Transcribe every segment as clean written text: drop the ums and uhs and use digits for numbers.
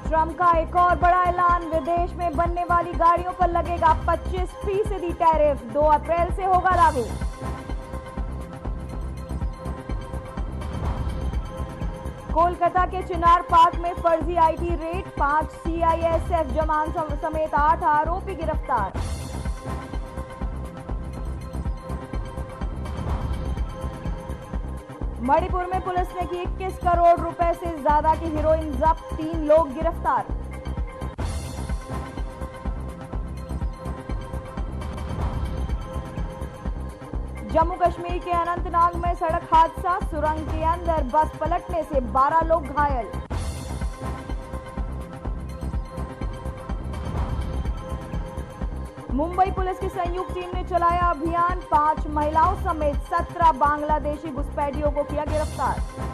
Trump का एक और बड़ा ऐलान, विदेश में बनने वाली गाड़ियों पर लगेगा 25% टैरिफ, 2 अप्रैल से होगा लागू। कोलकाता के चिनार पार्क में फर्जी आईटी रेड, 5 सीआईएसएफ जवान समेत 8 आरोपी गिरफ्तार। मणिपुर में पुलिस ने की 21 करोड़ रुपए से ज्यादा की हेरोइन जब्त, 3 लोग गिरफ्तार। जम्मू कश्मीर के अनंतनाग में सड़क हादसा, सुरंग के अंदर बस पलटने से 12 लोग घायल। मुंबई पुलिस की संयुक्त टीम ने चलाया अभियान, 5 महिलाओं समेत 17 बांग्लादेशी घुसपैठियों को किया गिरफ्तार।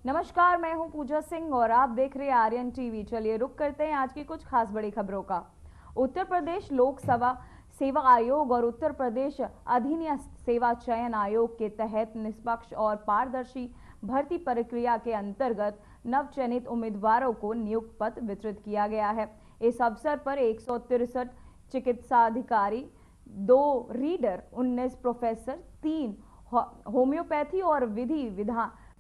नमस्कार, मैं हूं पूजा सिंह और आप देख रहे हैं आर्यन टीवी। चलिए रुक करते हैं आज की कुछ खास बड़ी खबरों का। उत्तर प्रदेश लोक सेवा आयोग और उत्तर प्रदेश अधीनस्थ सेवा चयन आयोग के तहत निष्पक्ष और पारदर्शी भर्ती प्रक्रिया के अंतर्गत नवचयनित उम्मीदवारों को नियुक्ति पत्र वितरित किया गया है। इस अवसर पर 163 चिकित्सा अधिकारी, 2 रीडर, 19 प्रोफेसर, 3 होम्योपैथी और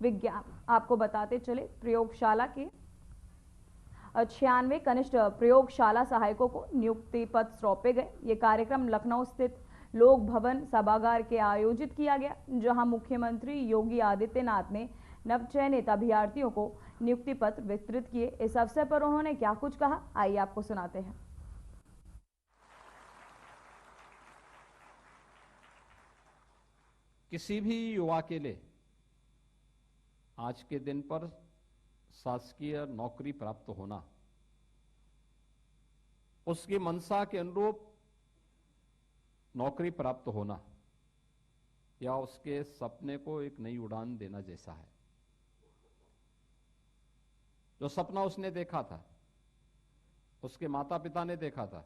विज्ञान आपको बताते चले प्रयोगशाला के 96 कनिष्ठ प्रयोगशाला सहायकों को नियुक्ति पत्र सौंपे गए। ये कार्यक्रम लखनऊ स्थित लोक भवन सभागार के आयोजित किया गया, जहां मुख्यमंत्री योगी आदित्यनाथ ने नवचयनित अभ्यर्थियों को नियुक्ति पत्र वितरित किए। इस अवसर पर उन्होंने क्या कुछ कहा, आइए आपको सुनाते हैं। किसी भी युवा के लिए आज के दिन पर शासकीय नौकरी प्राप्त होना, उसकी मंशा के अनुरूप नौकरी प्राप्त होना या उसके सपने को एक नई उड़ान देना जैसा है। जो सपना उसने देखा था, उसके माता पिता ने देखा था,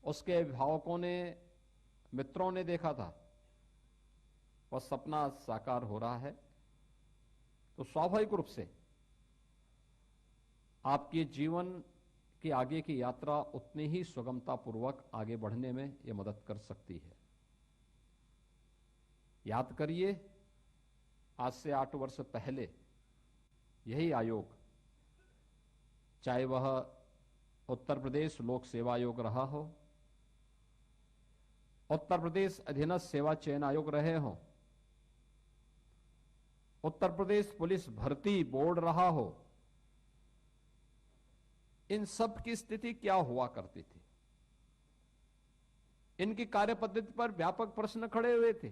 उसके अभिभावकों ने, मित्रों ने देखा था, वह सपना साकार हो रहा है, तो स्वाभाविक रूप से आपके जीवन की आगे की यात्रा उतनी ही सुगमता पूर्वक आगे बढ़ने में यह मदद कर सकती है। याद करिए, आज से 8 वर्ष पहले यही आयोग, चाहे वह उत्तर प्रदेश लोक सेवा आयोग रहा हो, उत्तर प्रदेश अधीनस्थ सेवा चयन आयोग रहे हों, उत्तर प्रदेश पुलिस भर्ती बोर्ड रहा हो, इन सब की स्थिति क्या हुआ करती थी। इनकी कार्यपद्धति पर व्यापक प्रश्न खड़े हुए थे।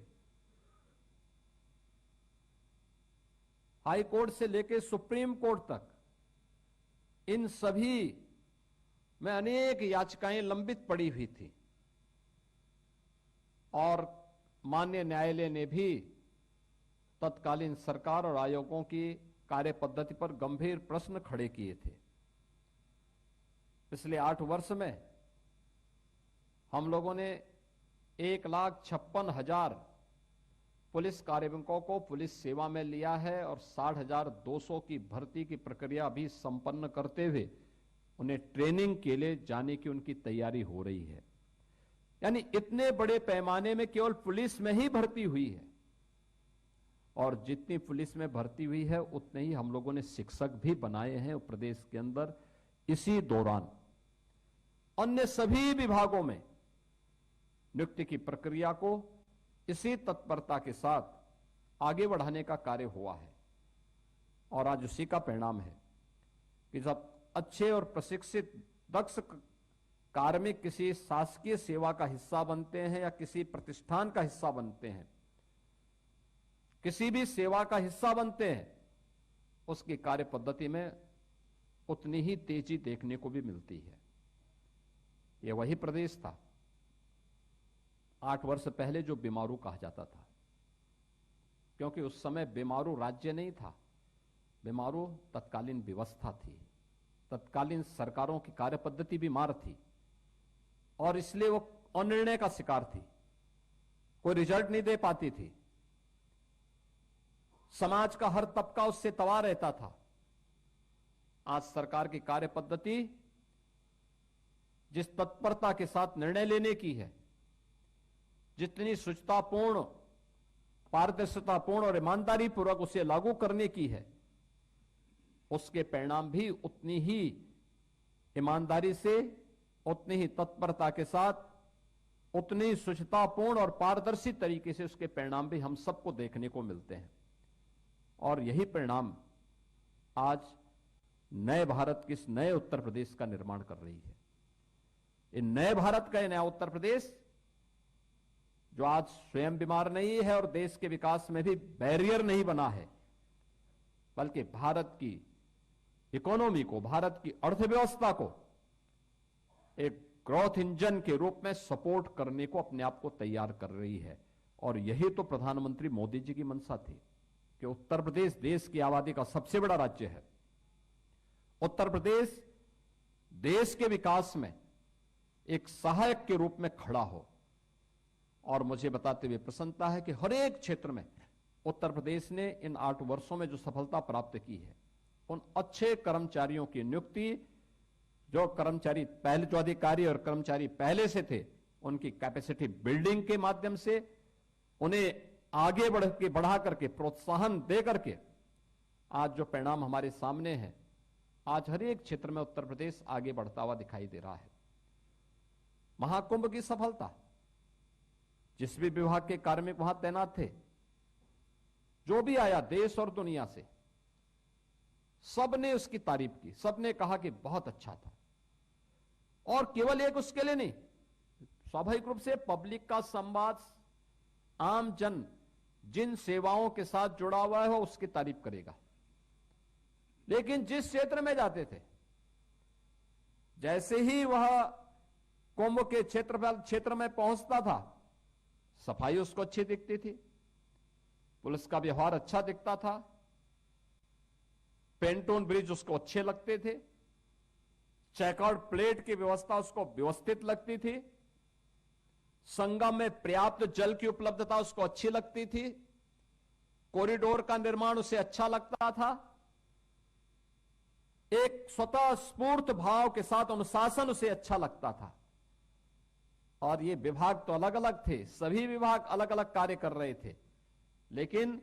हाई कोर्ट से लेकर सुप्रीम कोर्ट तक इन सभी में अनेक याचिकाएं लंबित पड़ी हुई थी और माननीय न्यायालय ने भी तत्कालीन सरकार और आयोगों की कार्यपद्धति पर गंभीर प्रश्न खड़े किए थे। पिछले 8 वर्ष में हम लोगों ने 1,56,000 पुलिस कार्मिकों को पुलिस सेवा में लिया है और 60,200 की भर्ती की प्रक्रिया भी संपन्न करते हुए उन्हें ट्रेनिंग के लिए जाने की उनकी तैयारी हो रही है। यानी इतने बड़े पैमाने में केवल पुलिस में ही भर्ती हुई है, और जितनी पुलिस में भर्ती हुई है उतने ही हम लोगों ने शिक्षक भी बनाए हैं प्रदेश के अंदर। इसी दौरान अन्य सभी विभागों में नियुक्ति की प्रक्रिया को इसी तत्परता के साथ आगे बढ़ाने का कार्य हुआ है, और आज उसी का परिणाम है कि जब अच्छे और प्रशिक्षित दक्ष कार्मिक किसी शासकीय सेवा का हिस्सा बनते हैं या किसी प्रतिष्ठान का हिस्सा बनते हैं, किसी भी सेवा का हिस्सा बनते हैं, उसकी कार्य पद्धति में उतनी ही तेजी देखने को भी मिलती है। यह वही प्रदेश था 8 वर्ष पहले जो बीमारू कहा जाता था। क्योंकि उस समय बेमारू राज्य नहीं था, बेमारू तत्कालीन व्यवस्था थी, तत्कालीन सरकारों की कार्यपद्धति बीमार थी और इसलिए वो अनिर्णय का शिकार थी, कोई रिजल्ट नहीं दे पाती थी। समाज का हर तबका उससे तबाह रहता था। आज सरकार की कार्यपद्धति जिस तत्परता के साथ निर्णय लेने की है, जितनी शुचितापूर्ण, पारदर्शितापूर्ण और ईमानदारी पूर्वक उसे लागू करने की है, उसके परिणाम भी उतनी ही ईमानदारी से, उतनी ही तत्परता के साथ, उतनी शुचितापूर्ण और पारदर्शी तरीके से उसके परिणाम भी हम सबको देखने को मिलते हैं। और यही परिणाम आज नए भारत के इस नए उत्तर प्रदेश का निर्माण कर रही है। इन नए भारत का नया उत्तर प्रदेश जो आज स्वयं बीमार नहीं है और देश के विकास में भी बैरियर नहीं बना है, बल्कि भारत की इकोनॉमी को, भारत की अर्थव्यवस्था को एक ग्रोथ इंजन के रूप में सपोर्ट करने को अपने आप को तैयार कर रही है। और यही तो प्रधानमंत्री मोदी जी की मंशा थी कि उत्तर प्रदेश देश की आबादी का सबसे बड़ा राज्य है। उत्तर प्रदेश देश के विकास में एक सहायक के रूप में खड़ा हो। और मुझे बताते हुए प्रसन्नता है कि हर एक क्षेत्र में उत्तर प्रदेश ने इन 8 वर्षों में जो सफलता प्राप्त की है, उन अच्छे कर्मचारियों की नियुक्ति, जो कर्मचारी पहले, जो अधिकारी और कर्मचारी पहले से थे, उनकी कैपेसिटी बिल्डिंग के माध्यम से उन्हें आगे बढ़ा करके, प्रोत्साहन दे करके आज जो परिणाम हमारे सामने है, आज हर एक क्षेत्र में उत्तर प्रदेश आगे बढ़ता हुआ दिखाई दे रहा है। महाकुंभ की सफलता, जिस भी विभाग के कार्मिक वहां तैनात थे, जो भी आया देश और दुनिया से, सबने उसकी तारीफ की, सबने कहा कि बहुत अच्छा था। और केवल एक उसके लिए नहीं, स्वाभाविक रूप से पब्लिक का संवाद, आम जन जिन सेवाओं के साथ जुड़ा हुआ है वो उसकी तारीफ करेगा। लेकिन जिस क्षेत्र में जाते थे, जैसे ही वह कुंभ के क्षेत्र में पहुंचता था, सफाई उसको अच्छी दिखती थी, पुलिस का व्यवहार अच्छा दिखता था, पेंटोन ब्रिज उसको अच्छे लगते थे, चेकआउट प्लेट की व्यवस्था उसको व्यवस्थित लगती थी, संगम में पर्याप्त जल की उपलब्धता उसको अच्छी लगती थी, कॉरिडोर का निर्माण उसे अच्छा लगता था, एक स्वतः स्फूर्त भाव के साथ अनुशासन उसे अच्छा लगता था। और ये विभाग तो अलग अलग थे, सभी विभाग अलग अलग कार्य कर रहे थे, लेकिन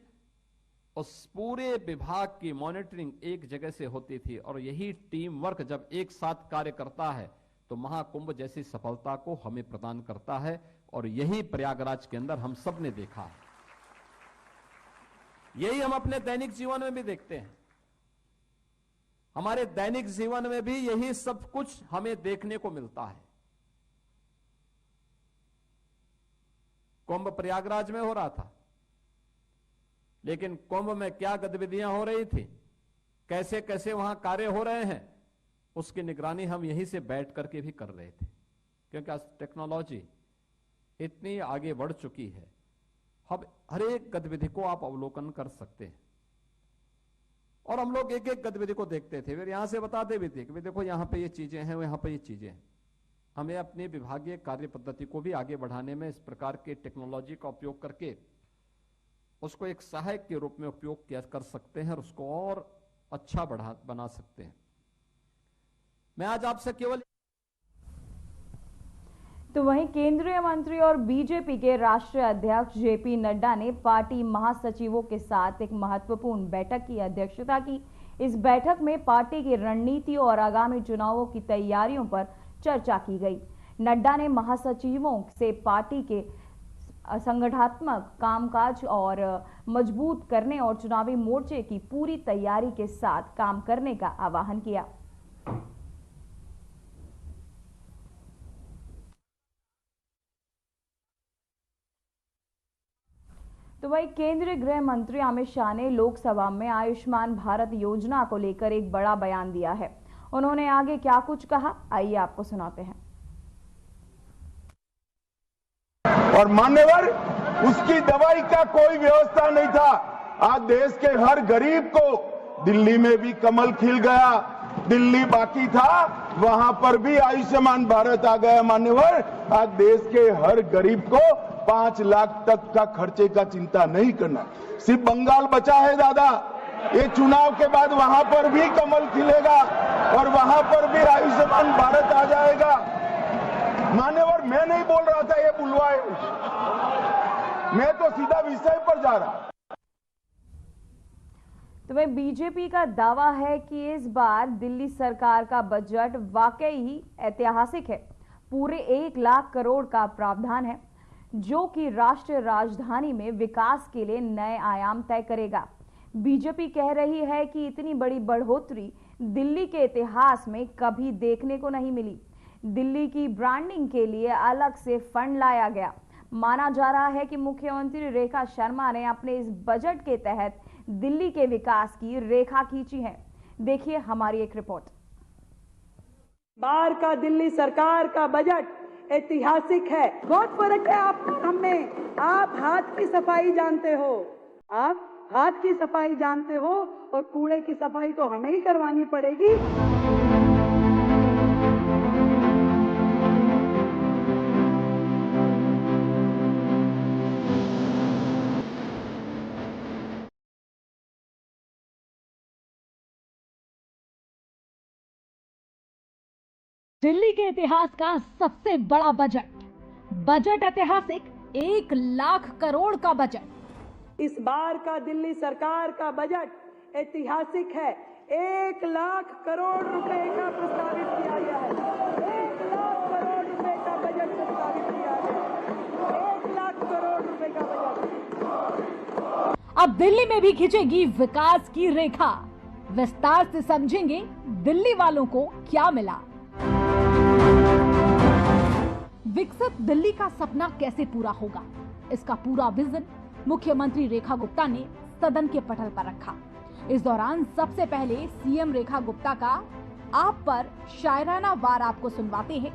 उस पूरे विभाग की मॉनिटरिंग एक जगह से होती थी। और यही टीम वर्क जब एक साथ कार्य करता है तो महाकुंभ जैसी सफलता को हमें प्रदान करता है। और यही प्रयागराज के अंदर हम सब ने देखा है, यही हम अपने दैनिक जीवन में भी देखते हैं। हमारे दैनिक जीवन में भी यही सब कुछ हमें देखने को मिलता है। कुंभ प्रयागराज में हो रहा था, लेकिन कुंभ में क्या गतिविधियां हो रही थी, कैसे कैसे वहां कार्य हो रहे हैं, उसकी निगरानी हम यहीं से बैठ करके भी कर रहे थे। क्योंकि आज टेक्नोलॉजी इतनी आगे बढ़ चुकी है, अब हर एक गतिविधि को आप अवलोकन कर सकते हैं। और हम लोग एक एक गतिविधि को देखते थे, फिर यहां से बताते भी थे कि देखो यहां पे ये चीजें हैं, यहां पे ये चीजें हैं। हमें अपनी विभागीय कार्य पद्धति को भी आगे बढ़ाने में इस प्रकार के टेक्नोलॉजी का उपयोग करके उसको एक सहायक के रूप में उपयोग किया कर सकते हैं और उसको और अच्छा बना सकते हैं। मैं आज आपसे केवल तो वहीं केंद्रीय मंत्री और बीजेपी के राष्ट्रीय अध्यक्ष जेपी नड्डा ने पार्टी महासचिवों के साथ एक महत्वपूर्ण बैठक की अध्यक्षता की। इस बैठक में पार्टी की रणनीति और आगामी चुनावों की तैयारियों पर चर्चा की गई। नड्डा ने महासचिवों से पार्टी के संगठनात्मक कामकाज और मजबूत करने और चुनावी मोर्चे की पूरी तैयारी के साथ काम करने का आह्वान किया। तो वही केंद्रीय गृह मंत्री अमित शाह ने लोकसभा में आयुष्मान भारत योजना को लेकर एक बड़ा बयान दिया है। उन्होंने आगे क्या कुछ कहा, आइए आपको सुनाते हैं। और मान्यवर उसकी दवाई का कोई व्यवस्था नहीं था। आज देश के हर गरीब को, दिल्ली में भी कमल खिल गया, दिल्ली बाकी था वहां पर भी आयुष्मान भारत आ गया मान्यवर। आज देश के हर गरीब को 5 लाख तक का खर्चे का चिंता नहीं करना। सिर्फ बंगाल बचा है दादा, ये चुनाव के बाद वहां पर भी कमल खिलेगा और वहां पर भी आयुष्मान भारत आ जाएगा मान्यवर। मैं नहीं बोल रहा था ये बुलवाए, मैं तो सीधा विषय पर जा रहा। तो वह बीजेपी का दावा है कि इस बार दिल्ली सरकार का बजट वाकई ही ऐतिहासिक है। पूरे 1 लाख करोड़ का प्रावधान है जो कि राष्ट्रीय राजधानी में विकास के लिए नए आयाम तय करेगा। बीजेपी कह रही है कि इतनी बड़ी बढ़ोतरी दिल्ली के इतिहास में कभी देखने को नहीं मिली। दिल्ली की ब्रांडिंग के लिए अलग से फंड लाया गया। माना जा रहा है कि मुख्यमंत्री रेखा शर्मा ने अपने इस बजट के तहत दिल्ली के विकास की रेखा खींची है। देखिए हमारी एक रिपोर्ट। बार का दिल्ली सरकार का बजट ऐतिहासिक है। बहुत फर्क है आप हम में। आप हाथ की सफाई जानते हो, आप हाथ की सफाई जानते हो और कूड़े की सफाई तो हमें ही करवानी पड़ेगी। दिल्ली के इतिहास का सबसे बड़ा बजट ऐतिहासिक 1 लाख करोड़ का बजट। इस बार का दिल्ली सरकार का बजट ऐतिहासिक है। 1 लाख करोड़ रुपए का प्रस्तावित किया गया है। 1 लाख करोड़ रुपए का बजट प्रस्तावित किया है। 1 लाख करोड़ रुपए का बजट। अब दिल्ली में भी खींचेगी विकास की रेखा। विस्तार से समझेंगे दिल्ली वालों को क्या मिला। विकसित दिल्ली का सपना कैसे पूरा होगा, इसका पूरा विजन मुख्यमंत्री रेखा गुप्ता ने सदन के पटल पर रखा। इस दौरान सबसे पहले सीएम रेखा गुप्ता का आप पर शायराना वार आपको सुनवाते हैं,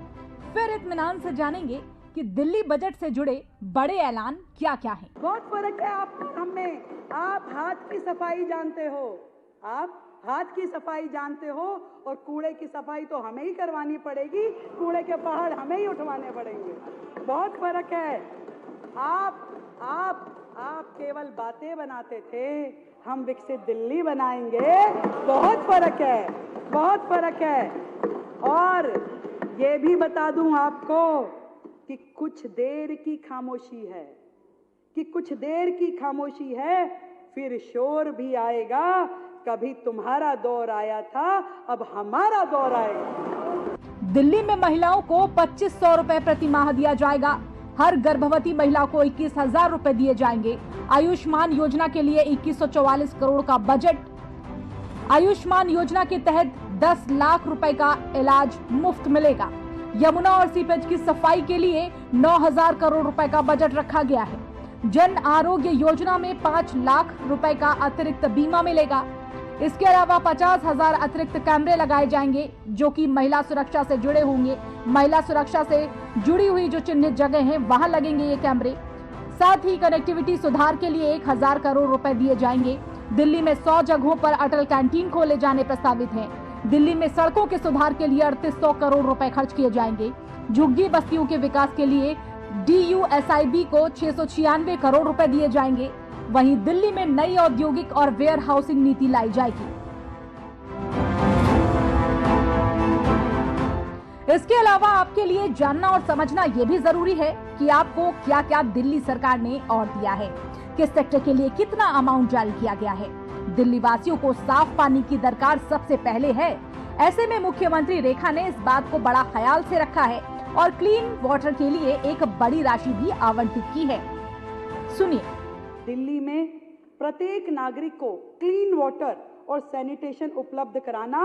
फिर इत्मीनान से जानेंगे कि दिल्ली बजट से जुड़े बड़े ऐलान क्या क्या हैं। बहुत फर्क है आप हम में। आप हाथ की सफाई जानते हो, आप हाथ की सफाई जानते हो और कूड़े की सफाई तो हमें ही करवानी पड़ेगी। कूड़े के पहाड़ हमें ही उठवाने पड़ेंगे। बहुत फर्क है। आप केवल बातें बनाते थे, हम विकसित दिल्ली बनाएंगे। बहुत फर्क है, बहुत फर्क है। और ये भी बता दूं आपको कि कुछ देर की खामोशी है, फिर शोर भी आएगा। कभी तुम्हारा दौर आया था, अब हमारा दौर आएगा। दिल्ली में महिलाओं को 2500 रुपए प्रति माह दिया जाएगा। हर गर्भवती महिला को 21,000 रुपए दिए जाएंगे। आयुष्मान योजना के लिए 2144 करोड़ का बजट। आयुष्मान योजना के तहत 10 लाख रुपए का इलाज मुफ्त मिलेगा। यमुना और सीपेज की सफाई के लिए 9,000 करोड़ रुपए का बजट रखा गया है। जन आरोग्य योजना में 5 लाख रुपए का अतिरिक्त बीमा मिलेगा। इसके अलावा 50,000 अतिरिक्त कैमरे लगाए जाएंगे जो कि महिला सुरक्षा से जुड़े होंगे। महिला सुरक्षा से जुड़ी हुई जो चिन्हित जगह हैं वहां लगेंगे ये कैमरे। साथ ही कनेक्टिविटी सुधार के लिए 1,000 करोड़ रुपए दिए जाएंगे। दिल्ली में 100 जगहों पर अटल कैंटीन खोले जाने प्रस्तावित हैं। दिल्ली में सड़कों के सुधार के लिए 3800 करोड़ रुपए खर्च किए जाएंगे। झुग्गी बस्तियों के विकास के लिए DUSIB को 696 करोड़ रुपए दिए जाएंगे। वहीं दिल्ली में नई औद्योगिक और वेयर हाउसिंग नीति लाई जाएगी। इसके अलावा आपके लिए जानना और समझना यह भी जरूरी है कि आपको क्या क्या दिल्ली सरकार ने और दिया है, किस सेक्टर के लिए कितना अमाउंट जारी किया गया है। दिल्ली वासियों को साफ पानी की दरकार सबसे पहले है। ऐसे में मुख्यमंत्री रेखा ने इस बात को बड़ा ख्याल से रखा है और क्लीन वाटर के लिए एक बड़ी राशि भी आवंटित की है। सुनिए। दिल्ली में प्रत्येक नागरिक को क्लीन वाटर और सैनिटेशन उपलब्ध कराना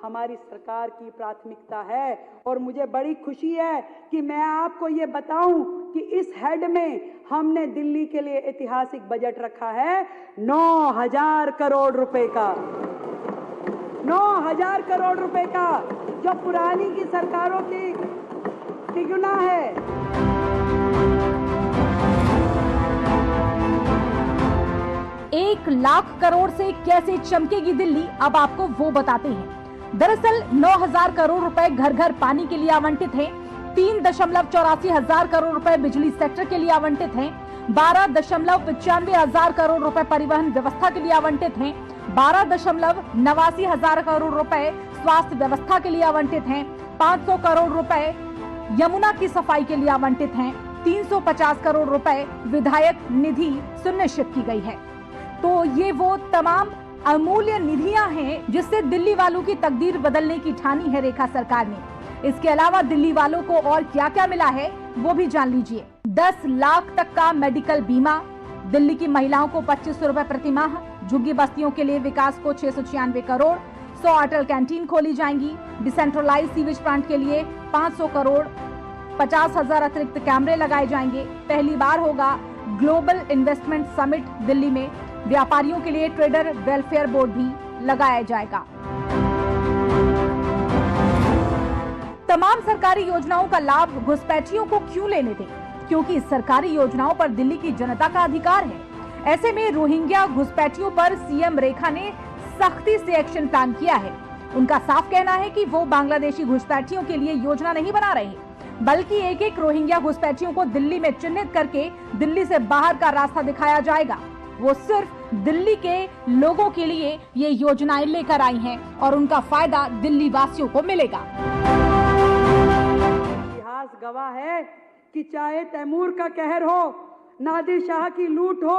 हमारी सरकार की प्राथमिकता है। और मुझे बड़ी खुशी है कि मैं आपको ये बताऊं कि इस हेड में हमने दिल्ली के लिए ऐतिहासिक बजट रखा है 9,000 करोड़ रुपए का। 9,000 करोड़ रुपए का, जो पुरानी की सरकारों की तिगुना है। लाख करोड़ से कैसे चमकेगी दिल्ली, अब आपको वो बताते हैं। दरअसल 9,000 करोड़ रुपए घर घर पानी के लिए आवंटित हैं, 3.84 हजार करोड़ रुपए बिजली सेक्टर के लिए आवंटित हैं, 12.95 हजार करोड़ रुपए परिवहन व्यवस्था के लिए आवंटित हैं, 12.89 हजार करोड़ रुपए स्वास्थ्य व्यवस्था के लिए आवंटित हैं, 500 करोड़ रुपए यमुना की सफाई के लिए आवंटित हैं, 350 करोड़ रुपए विधायक निधि सुनिश्चित की गई है। तो ये वो तमाम अमूल्य निधियां हैं जिससे दिल्ली वालों की तकदीर बदलने की ठानी है रेखा सरकार ने। इसके अलावा दिल्ली वालों को और क्या क्या मिला है वो भी जान लीजिए। 10 लाख तक का मेडिकल बीमा, दिल्ली की महिलाओं को 2500 रुपए प्रति माह, झुग्गी बस्तियों के लिए विकास को 696 करोड़, 100 अटल कैंटीन खोली जाएंगी, डिसेंट्रलाइज सीवेज प्लांट के लिए 500 करोड़, 50,000 अतिरिक्त कैमरे लगाए जाएंगे। पहली बार होगा ग्लोबल इन्वेस्टमेंट समिट दिल्ली में, व्यापारियों के लिए ट्रेडर वेलफेयर बोर्ड भी लगाया जाएगा। तमाम सरकारी योजनाओं का लाभ घुसपैठियों को क्यों लेने दें, क्योंकि इस सरकारी योजनाओं पर दिल्ली की जनता का अधिकार है। ऐसे में रोहिंग्या घुसपैठियों पर सीएम रेखा ने सख्ती से एक्शन प्लान किया है। उनका साफ कहना है कि वो बांग्लादेशी घुसपैठियों के लिए योजना नहीं बना रहे, बल्कि एक एक रोहिंग्या घुसपैठियों को दिल्ली में चिन्हित करके दिल्ली से बाहर का रास्ता दिखाया जाएगा। वो सिर्फ दिल्ली के लोगों के लिए ये योजनाएं लेकर आई हैं और उनका फायदा दिल्ली वासियों को मिलेगा। इतिहास गवाह है कि चाहे तैमूर का कहर हो, नादिर शाह की लूट हो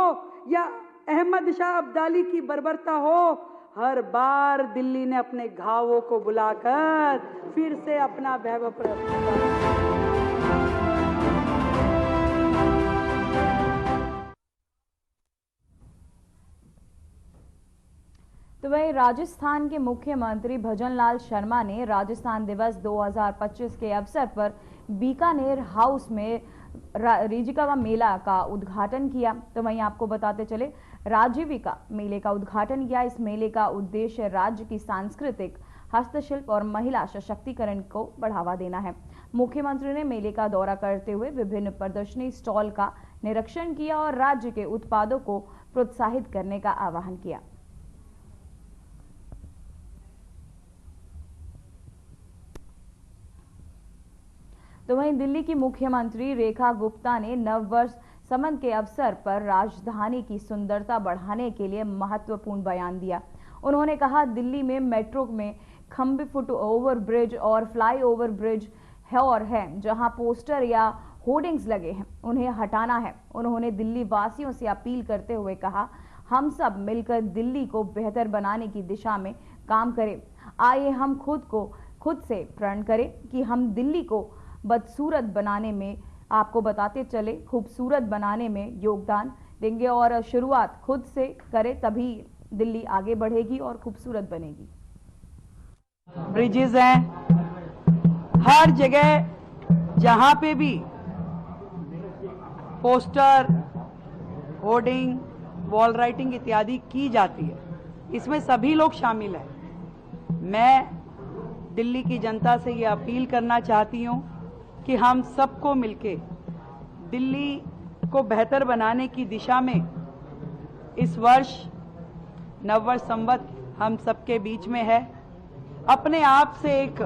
या अहमद शाह अब्दाली की बर्बरता हो, हर बार दिल्ली ने अपने घावों को बुलाकर फिर से अपना वैभव प्रदर्शित किया। तो वहीं राजस्थान के मुख्यमंत्री भजनलाल शर्मा ने राजस्थान दिवस 2025 के अवसर पर बीकानेर हाउस में रीजिका मेला का उद्घाटन किया। तो वहीं आपको बताते चले, राजीविका मेले का उद्घाटन किया। इस मेले का उद्देश्य राज्य की सांस्कृतिक, हस्तशिल्प और महिला सशक्तिकरण को बढ़ावा देना है। मुख्यमंत्री ने मेले का दौरा करते हुए विभिन्न प्रदर्शनी स्टॉल का निरीक्षण किया और राज्य के उत्पादों को प्रोत्साहित करने का आह्वान किया। तो वहीं दिल्ली की मुख्यमंत्री रेखा गुप्ता ने नववर्ष संबंध के अवसर पर राजधानी की सुंदरता बढ़ाने के लिए महत्वपूर्ण बयान दिया। उन्होंने कहा, दिल्ली में मेट्रो में खंबे, फुट ओवर ब्रिज और फ्लाई ओवर ब्रिज है और है जहां पोस्टर या होर्डिंग्स लगे हैं, उन्हें हटाना है। उन्होंने दिल्ली वासियों से अपील करते हुए कहा, हम सब मिलकर दिल्ली को बेहतर बनाने की दिशा में काम करें। आइए हम खुद से प्रण करें कि हम दिल्ली को बदसूरत बनाने में, आपको बताते चले, खूबसूरत बनाने में योगदान देंगे और शुरुआत खुद से करें, तभी दिल्ली आगे बढ़ेगी और खूबसूरत बनेगी। ब्रिजेस हैं हर जगह, जहां पे भी पोस्टर, होर्डिंग, वॉल राइटिंग इत्यादि की जाती है, इसमें सभी लोग शामिल हैं। मैं दिल्ली की जनता से ये अपील करना चाहती हूँ कि हम सबको मिलके दिल्ली को बेहतर बनाने की दिशा में इस वर्ष नववर्ष संवत हम सबके बीच में है। अपने आप से एक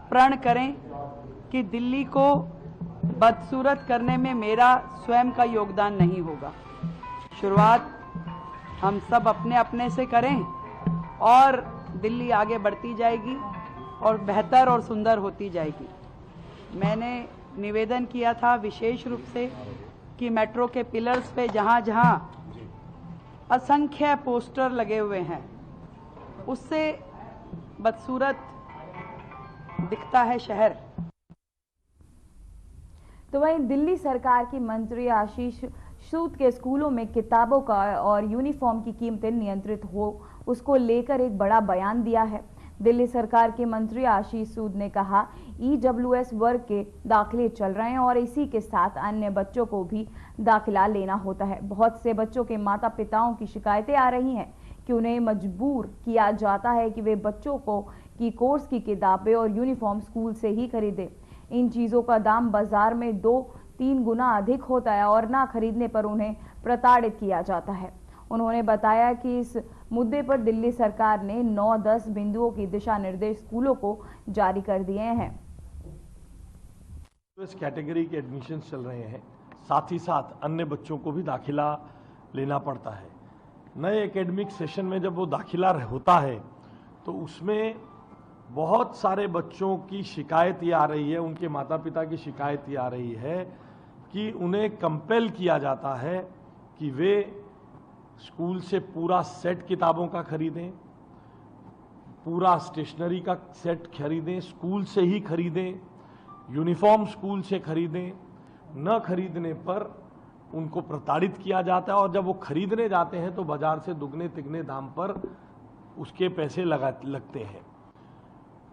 प्रण करें कि दिल्ली को बदसूरत करने में मेरा स्वयं का योगदान नहीं होगा। शुरुआत हम सब अपने अपने से करें और दिल्ली आगे बढ़ती जाएगी और बेहतर और सुंदर होती जाएगी। मैंने निवेदन किया था विशेष रूप से कि मेट्रो के पिलर्स पे जहां जहां असंख्य पोस्टर लगे हुए हैं, उससे बदसूरत दिखता है शहर। तो वहीं दिल्ली सरकार की मंत्री आशीष सूद के स्कूलों में किताबों का और यूनिफॉर्म की कीमतें नियंत्रित हो, उसको लेकर एक बड़ा बयान दिया है। दिल्ली सरकार के मंत्री आशीष सूद ने कहा, EWS वर्ग के दाखिले चल रहे हैं और इसी के साथ अन्य बच्चों को भी दाखिला लेना होता है। बहुत से बच्चों के माता पिताओं की शिकायतें आ रही हैं कि उन्हें मजबूर किया जाता है कि वे बच्चों को की कोर्स की किताबें और यूनिफॉर्म स्कूल से ही खरीदें। इन चीज़ों का दाम बाजार में 2-3 गुना अधिक होता है और ना खरीदने पर उन्हें प्रताड़ित किया जाता है। उन्होंने बताया कि इस मुद्दे पर दिल्ली सरकार ने 9-10 बिंदुओं की दिशा निर्देश स्कूलों को जारी कर दिए हैं। इस कैटेगरी के एडमिशन चल रहे हैं, साथ ही साथ अन्य बच्चों को भी दाखिला लेना पड़ता है। नए एकेडमिक सेशन में जब वो दाखिला होता है तो उसमें बहुत सारे बच्चों की शिकायत ये आ रही है, उनके माता पिता की शिकायत ये आ रही है कि उन्हें कंपेल किया जाता है कि वे स्कूल से पूरा सेट किताबों का खरीदें, पूरा स्टेशनरी का सेट खरीदें, स्कूल से ही खरीदें, यूनिफॉर्म स्कूल से खरीदें। न खरीदने पर उनको प्रताड़ित किया जाता है और जब वो खरीदने जाते हैं तो बाजार से दुगने तिगने दाम पर उसके पैसे लगते हैं।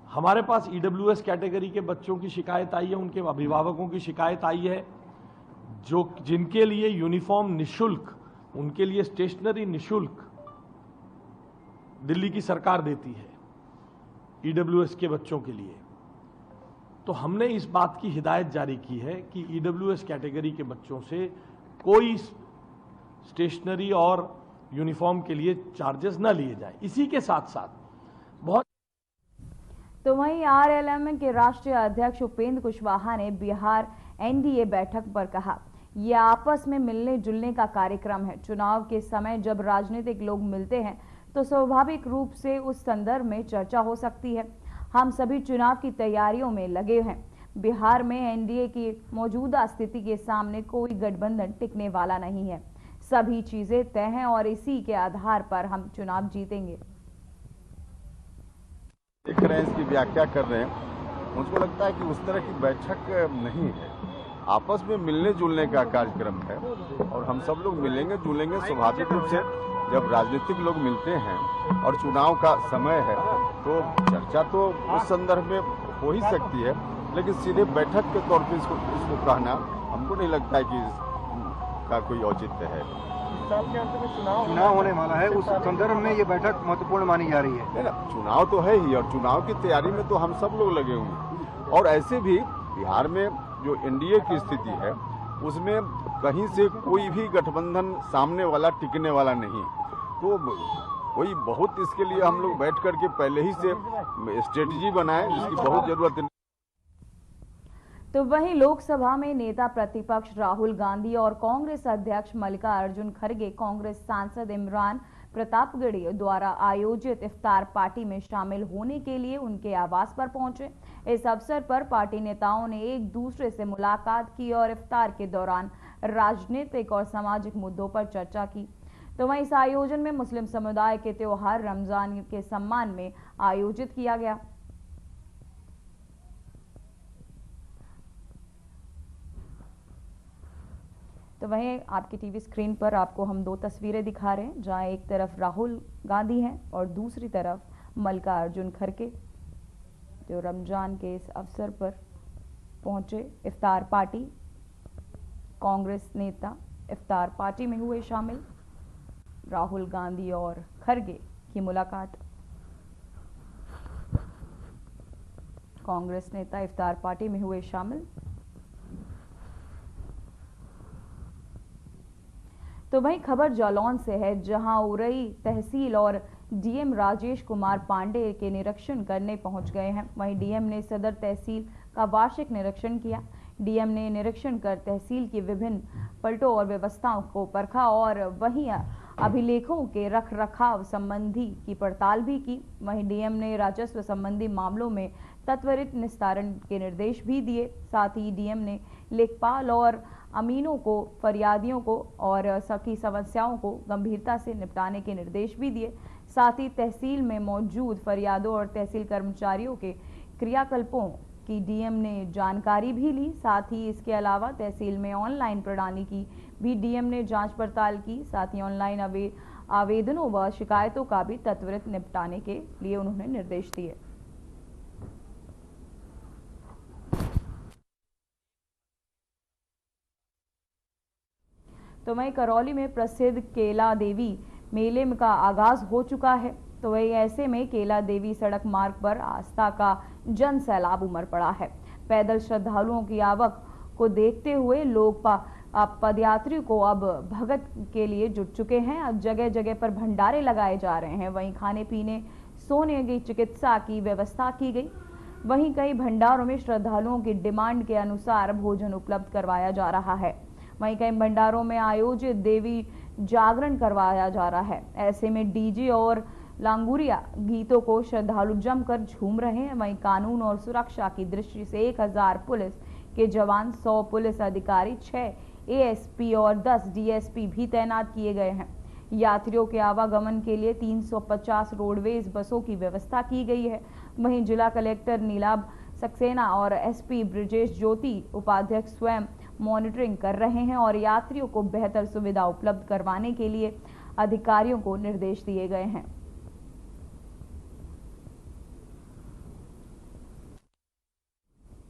हमारे पास ईडब्ल्यूएस कैटेगरी के बच्चों की शिकायत आई है, उनके अभिभावकों की शिकायत आई है, जिनके लिए यूनिफॉर्म निशुल्क, उनके लिए स्टेशनरी निशुल्क दिल्ली की सरकार देती है ईडब्ल्यूएस के बच्चों के लिए। तो हमने इस बात की हिदायत जारी की है कि ईडब्ल्यूएस कैटेगरी के बच्चों से कोई स्टेशनरी और यूनिफॉर्म के लिए चार्जेस न लिए जाए। इसी के साथ साथ बहुत तो वहीं आरएलएम के राष्ट्रीय अध्यक्ष उपेंद्र कुशवाहा ने बिहार एनडीए बैठक पर कहा, यह आपस में मिलने जुलने का कार्यक्रम है। चुनाव के समय जब राजनीतिक लोग मिलते हैं तो स्वाभाविक रूप से उस संदर्भ में चर्चा हो सकती है। हम सभी चुनाव की तैयारियों में लगे हैं। बिहार में एनडीए की मौजूदा स्थिति के सामने कोई गठबंधन टिकने वाला नहीं है। सभी चीजें तय हैं और इसी के आधार पर हम चुनाव जीतेंगे। देख रहे हैं, इसकी व्याख्या कर रहे हैं। मुझको लगता है कि उस तरह की बैठक नहीं है, आपस में मिलने जुलने का कार्यक्रम है और हम सब लोग मिलेंगे जुलेंगे स्वाभाविक रूप से। जब राजनीतिक लोग मिलते हैं और चुनाव का समय है तो चर्चा तो उस संदर्भ में हो ही सकती है, लेकिन सीधे बैठक के तौर पर इसको कहना हमको नहीं लगता है कि इसका कोई औचित्य है। साल के अंत में चुनाव होने वाला है, उस संदर्भ में ये बैठक महत्वपूर्ण मानी जा रही है। चुनाव तो है ही और चुनाव की तैयारी में तो हम सब लोग लगे हुए। और ऐसे भी बिहार में जो एनडीए की स्थिति है उसमें कहीं से कोई भी गठबंधन सामने वाला टिकने वाला नहीं, तो वही बहुत इसके लिए हम लोग बैठ करके पहले ही से स्ट्रेटजी बनाए, जिसकी बहुत जरूरत है। तो वहीं लोकसभा में नेता प्रतिपक्ष राहुल गांधी और कांग्रेस अध्यक्ष मल्लिकार्जुन खड़गे कांग्रेस सांसद इमरान प्रतापगढ़ी द्वारा आयोजित इफ्तार पार्टी में शामिल होने के लिए उनके आवास पर पहुंचे। इस अवसर पर पार्टी नेताओं ने एक दूसरे से मुलाकात की और इफ्तार के दौरान राजनीतिक और सामाजिक मुद्दों पर चर्चा की। तो वहीं इस आयोजन में मुस्लिम समुदाय के त्योहार रमजान के सम्मान में आयोजित किया गया। तो वहीं आपकी टीवी स्क्रीन पर आपको हम दो तस्वीरें दिखा रहे हैं, जहां एक तरफ राहुल गांधी हैं और दूसरी तरफ मल्लिकार्जुन खड़गे, जो रमजान के इस अवसर पर पहुंचे। इफ्तार पार्टी, कांग्रेस नेता इफ्तार पार्टी में हुए शामिल। राहुल गांधी और खड़गे की मुलाकात। कांग्रेस नेता इफ्तार पार्टी में हुए शामिल। तो वहीं खबर जालौन से है, जहां उरई तहसील और डीएम राजेश कुमार पांडे के निरीक्षण करने पहुंच गए हैं। वहीं डीएम ने सदर तहसील का वार्षिक निरीक्षण किया। डीएम ने निरीक्षण कर तहसील की विभिन्न पलटों और व्यवस्थाओं को परखा और वहीं अभिलेखों के रख रखाव संबंधी की पड़ताल भी की। वहीं डीएम ने राजस्व संबंधी मामलों में त्वरित निस्तारण के निर्देश भी दिए। साथ ही डीएम ने लेखपाल और अमीनों को, फरियादियों को और सभी समस्याओं को गंभीरता से निपटाने के निर्देश भी दिए। साथ ही तहसील में मौजूद फरियादों और तहसील कर्मचारियों के क्रियाकल्पों की डीएम ने जानकारी भी ली। साथ ही इसके अलावा तहसील में ऑनलाइन प्रणाली की भी डीएम ने जांच पड़ताल की। साथ ही ऑनलाइन आवेदनों व शिकायतों का भी त्वरित निपटाने के लिए उन्होंने निर्देश दिए। तो वहीं करौली में प्रसिद्ध केला देवी मेले का आगाज हो चुका है। तो वही ऐसे में केला देवी सड़क मार्ग पर आस्था का जन सैलाब उमड़ पड़ा है। पैदल श्रद्धालुओं की आवक को देखते हुए लोग पदयात्रियों को अब भगत के लिए जुट चुके हैं। अब जगह जगह पर भंडारे लगाए जा रहे हैं। वहीं खाने पीने, सोने की, चिकित्सा की व्यवस्था की गई। वहीं कई भंडारों में श्रद्धालुओं की डिमांड के अनुसार भोजन उपलब्ध करवाया जा रहा है। वहीं कई भंडारों में आयोजित देवी जागरण करवाया जा रहा है। ऐसे में डीजे और लांगुरिया गीतों को श्रद्धालु जमकर झूम रहे हैं। वहीं कानून और सुरक्षा की दृष्टि से 1000 पुलिस के जवान, 100 पुलिस अधिकारी, 6 एएसपी और 10 डीएसपी भी तैनात किए गए हैं। यात्रियों के आवागमन के लिए 350 रोडवेज बसों की व्यवस्था की गई है। वहीं जिला कलेक्टर नीलाभ सक्सेना और एसपी ब्रजेश ज्योति उपाध्यक्ष स्वयं मॉनिटरिंग कर रहे हैं और यात्रियों को बेहतर सुविधा उपलब्ध करवाने के लिए अधिकारियों को निर्देश दिए गए हैं।